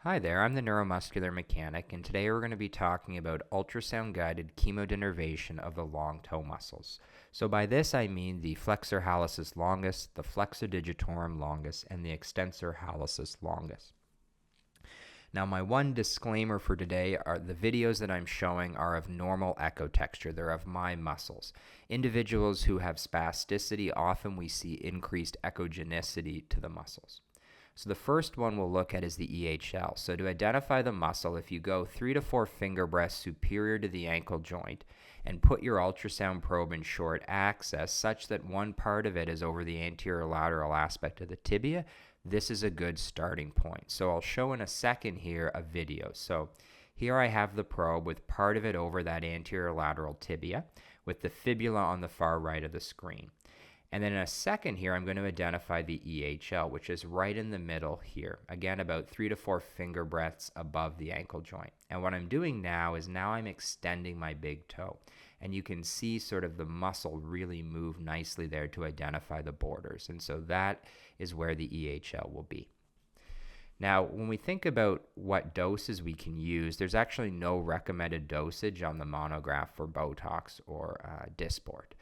Hi there, I'm the neuromuscular mechanic, and today we're going to be talking about ultrasound-guided chemodenervation of the long toe muscles. So by this I mean the flexor hallucis longus, the flexor digitorum longus, and the extensor hallucis longus. Now my one disclaimer for today are the videos that I'm showing are of normal echo texture. They're of my muscles. Individuals who have spasticity, often we see increased echogenicity to the muscles. So the first one we'll look at is the EHL. So to identify the muscle, if you go 3 to 4 finger breadths superior to the ankle joint and put your ultrasound probe in short axis such that one part of it is over the anterior lateral aspect of the tibia, this is a good starting point. So I'll show in a second here a video. So here I have the probe with part of it over that anterior lateral tibia with the fibula on the far right of the screen. And then in a second here, I'm going to identify the EHL, which is right in the middle here. Again, about 3 to 4 finger breadths above the ankle joint. And what I'm doing now is I'm extending my big toe. And you can see sort of the muscle really move nicely there to identify the borders. And so that is where the EHL will be. Now, when we think about what doses we can use, there's actually no recommended dosage on the monograph for Botox or Dysport.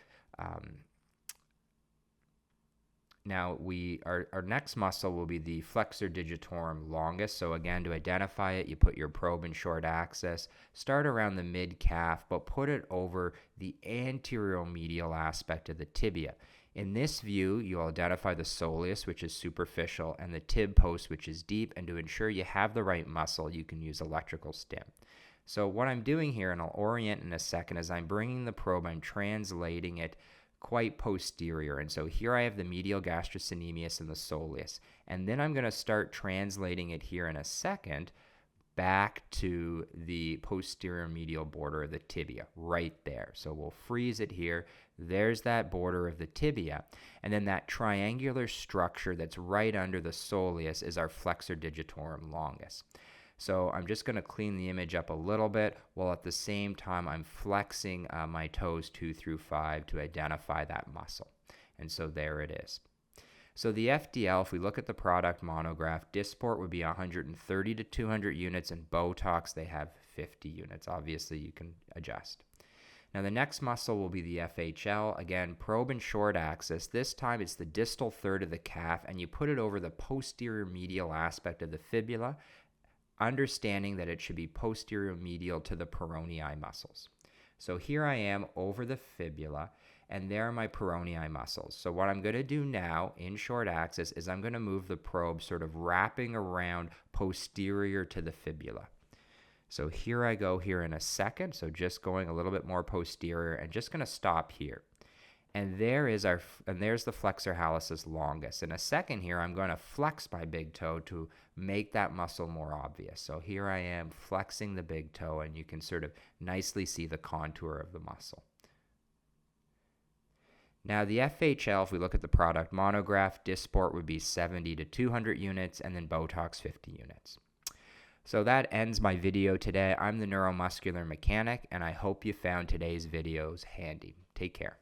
Now, our next muscle will be the flexor digitorum longus. So again, to identify it, you put your probe in short axis, start around the mid-calf, but put it over the anterior-medial aspect of the tibia. In this view, you'll identify the soleus, which is superficial, and the tib post, which is deep. And to ensure you have the right muscle, you can use electrical stim. So what I'm doing here, and I'll orient in a second, is I'm bringing the probe, I'm translating it quite posterior. And so here I have the medial gastrocnemius and the soleus. And then I'm going to start translating it here in a second back to the posterior medial border of the tibia, right there. So we'll freeze it here. There's that border of the tibia. And then that triangular structure that's right under the soleus is our flexor digitorum longus. So I'm just going to clean the image up a little bit while at the same time I'm flexing my toes 2 through 5 to identify that muscle. And so there it is. So the FDL, if we look at the product monograph, Dysport would be 130 to 200 units, and Botox, they have 50 units. Obviously, you can adjust. Now the next muscle will be the FHL. Again, probe and short axis. This time it's the distal third of the calf, and you put it over the posterior medial aspect of the fibula, understanding that it should be posterior medial to the peronei muscles. So here I am over the fibula, and there are my peronei muscles. So what I'm going to do now in short axis is I'm going to move the probe sort of wrapping around posterior to the fibula. So here I go here in a second, so just going a little bit more posterior and just going to stop here. And there's the flexor hallucis longus. In a second here, I'm going to flex my big toe to make that muscle more obvious. So here I am flexing the big toe, and you can sort of nicely see the contour of the muscle. Now the FHL, if we look at the product monograph, Dysport would be 70 to 200 units, and then Botox 50 units. So that ends my video today. I'm the neuromuscular mechanic, and I hope you found today's videos handy. Take care.